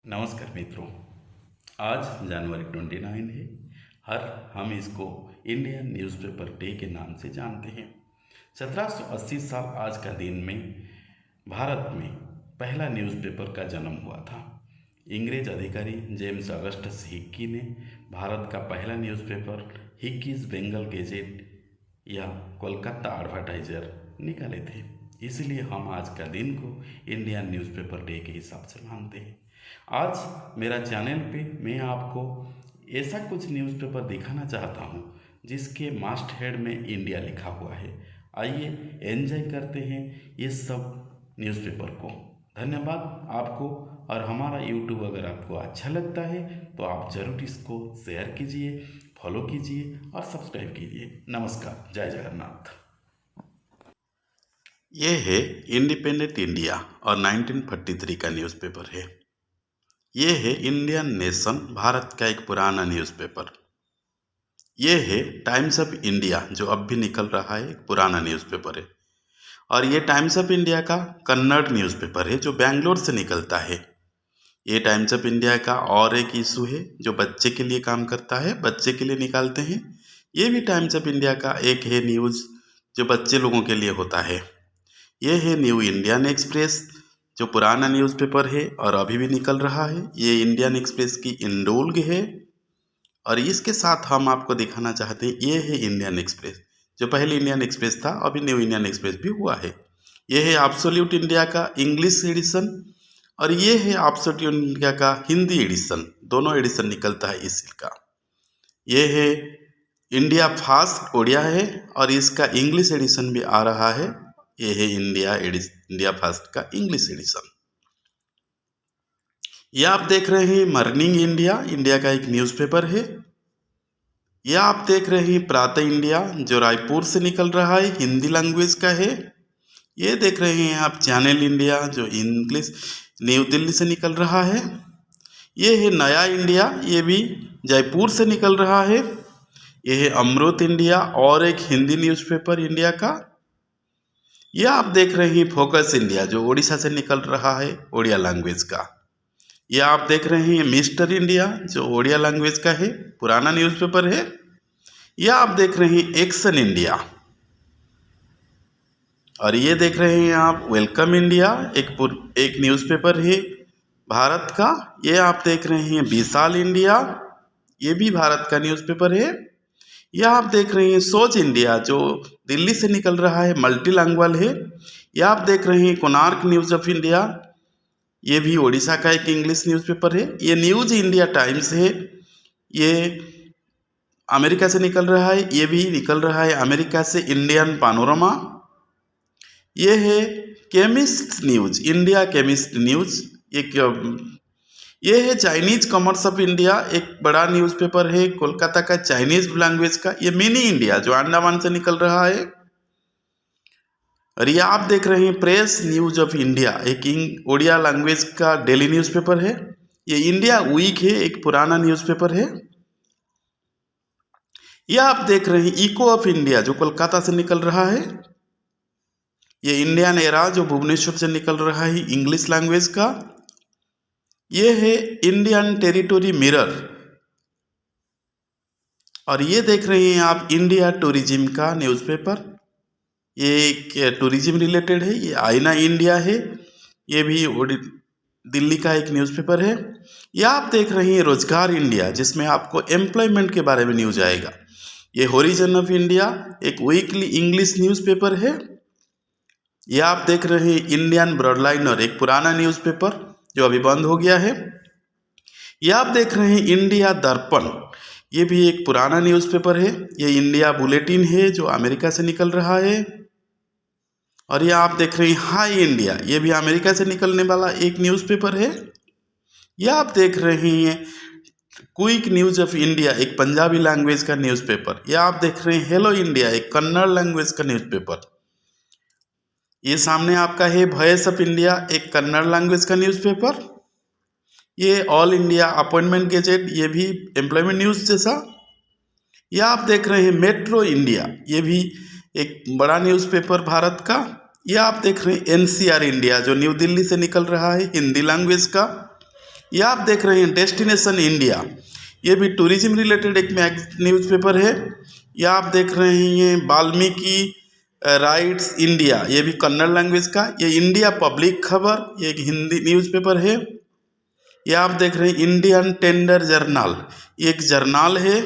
नमस्कार मित्रों। आज जनवरी 29 है। हम इसको इंडियन न्यूज़पेपर डे के नाम से जानते हैं। 1780 साल आज का दिन में भारत में पहला न्यूज़पेपर का जन्म हुआ था। अंग्रेज अधिकारी जेम्स अगस्टस हिक्की ने भारत का पहला न्यूज़पेपर हिक्कीज बेंगल गेजेट या कोलकाता एडवर्टाइजर निकाले थे। इसलिए हम आज का दिन को इंडियन न्यूज़पेपर डे के हिसाब से मानते हैं। आज मेरा चैनल पे मैं आपको ऐसा कुछ न्यूज़पेपर दिखाना चाहता हूँ जिसके मास्ट हेड में इंडिया लिखा हुआ है। आइए एंजॉय करते हैं ये सब न्यूज़पेपर को। धन्यवाद आपको। और हमारा यूट्यूब अगर आपको अच्छा लगता है तो आप ज़रूर इसको शेयर कीजिए, फॉलो कीजिए और सब्सक्राइब कीजिए। नमस्कार, जय जगन्नाथ। ये है इंडिपेंडेंट इंडिया और 1943 का न्यूज़पेपर है। ये है इंडियन नेशन, भारत का एक पुराना न्यूज़पेपर। ये है टाइम्स ऑफ इंडिया जो अब भी निकल रहा है, एक पुराना न्यूज़पेपर है। और ये टाइम्स ऑफ इंडिया का कन्नड़ न्यूज़पेपर है जो बेंगलोर से निकलता है। ये टाइम्स ऑफ इंडिया का और एक इशू है जो बच्चे के लिए काम करता है, बच्चे के लिए निकालते हैं। ये भी टाइम्स ऑफ इंडिया का एक है न्यूज़ जो बच्चे लोगों के लिए होता है। ये है न्यू इंडियन एक्सप्रेस जो पुराना न्यूज़पेपर है और अभी भी निकल रहा है। ये इंडियन एक्सप्रेस की इंडोल्ग है। और इसके साथ हम आपको दिखाना चाहते हैं, ये है इंडियन एक्सप्रेस जो पहले इंडियन एक्सप्रेस था, अभी न्यू इंडियन एक्सप्रेस भी हुआ है। ये है एब्सोल्यूट इंडिया का इंग्लिश एडिशन और ये है एब्सोल्यूट इंडिया का हिंदी एडिशन। दोनों एडिशन निकलता है इसका। ये है इंडिया फास्ट ओडिया है और इसका इंग्लिश एडिशन भी आ रहा है। ये है इंडिया फास्ट का इंग्लिश एडिशन। यह आप देख रहे हैं मॉर्निंग इंडिया, इंडिया का एक न्यूज़पेपर है। यह आप देख रहे हैं प्रातः इंडिया जो रायपुर से निकल रहा है, हिंदी लैंग्वेज का है। ये देख रहे हैं आप चैनल इंडिया जो इंग्लिश न्यू दिल्ली से निकल रहा है। ये है नया इंडिया, ये भी जयपुर से निकल रहा है। ये है अमृत इंडिया और एक हिंदी न्यूज़पेपर इंडिया का। यह आप देख रहे हैं फोकस इंडिया जो उड़ीसा से निकल रहा है, ओडिया लैंग्वेज का। यह आप देख रहे हैं मिस्टर इंडिया जो ओडिया लैंग्वेज का है, पुराना न्यूज़पेपर है। यह आप देख रहे हैं एक्शन इंडिया और ये देख रहे हैं आप वेलकम इंडिया, एक न्यूज़पेपर है भारत का। ये आप देख रहे हैं विशाल इंडिया, ये भी भारत का न्यूज़पेपर है। यह आप देख रहे हैं सोच इंडिया जो दिल्ली से निकल रहा है, मल्टीलैंग्वेज है। यह आप देख रहे हैं कोणार्क न्यूज़ ऑफ इंडिया, ये भी ओडिशा का एक इंग्लिश न्यूज़पेपर है। ये न्यूज़ इंडिया टाइम्स है, ये अमेरिका से निकल रहा है। ये भी निकल रहा है अमेरिका से इंडियन पैनोरमा। ये है chemist news, India chemist news. ये है चाइनीज कॉमर्स ऑफ इंडिया, एक बड़ा न्यूज़पेपर है कोलकाता का, चाइनीज लैंग्वेज का। ये मिनी इंडिया जो अंडमान से निकल रहा है। और ये आप देख रहे हैं प्रेस न्यूज ऑफ इंडिया, एक ओडिया लैंग्वेज का डेली न्यूज़पेपर है। ये इंडिया वीक है, एक पुराना न्यूज़पेपर है। यह आप देख रहे हैं इको ऑफ इंडिया जो कोलकाता से निकल रहा है। ये इंडियन एरा जो भुवनेश्वर से निकल रहा है, इंग्लिश लैंग्वेज का। ये है इंडियन टेरिटोरी मिरर और ये देख रहे हैं आप इंडिया टूरिज्म का न्यूज़पेपर। ये एक टूरिज्म रिलेटेड है। ये आईना इंडिया है, ये भी दिल्ली का एक न्यूज़पेपर है। यह आप देख रहे हैं रोजगार इंडिया जिसमें आपको एम्प्लॉयमेंट के बारे में न्यूज़ आएगा। ये होरिजन ऑफ इंडिया एक वीकली इंग्लिश न्यूज़पेपर है। यह आप देख रहे हैं इंडियन ब्रॉडलाइनर, एक पुराना न्यूज़पेपर जो अभी बंद हो गया है। यह आप देख रहे हैं इंडिया दर्पण, ये भी एक पुराना न्यूज़पेपर है। ये इंडिया बुलेटिन है जो अमेरिका से निकल रहा है। और यह आप देख रहे हैं हाई इंडिया, ये भी अमेरिका से निकलने वाला एक न्यूज़पेपर है। यह आप देख रहे हैं क्विक न्यूज ऑफ इंडिया, एक पंजाबी लैंग्वेज का न्यूज़पेपर। यह आप देख रहे हैं हेलो इंडिया, एक कन्नड़ लैंग्वेज का न्यूज़पेपर। ये सामने आपका है वॉइस ऑफ इंडिया, एक कन्नड़ लैंग्वेज का न्यूज़पेपर। ये ऑल इंडिया अपॉइंटमेंट गेजेट, ये भी एम्प्लॉयमेंट न्यूज़ जैसा। यह आप देख रहे हैं मेट्रो इंडिया, ये भी एक बड़ा न्यूज़पेपर भारत का। यह आप देख रहे हैं एनसीआर इंडिया जो न्यू दिल्ली से निकल रहा है, हिंदी लैंग्वेज का। ये आप देख रहे हैं डेस्टिनेशन इंडिया, ये भी टूरिज्म रिलेटेड एक न्यूज़पेपर है। ये आप देख रहे हैं वाल्मीकि राइट्स इंडिया, ये भी कन्नड़ लैंग्वेज का। ये इंडिया पब्लिक खबर, ये एक हिंदी न्यूज़पेपर है। ये आप देख रहे हैं इंडियन टेंडर जर्नल, ये एक जर्नल है।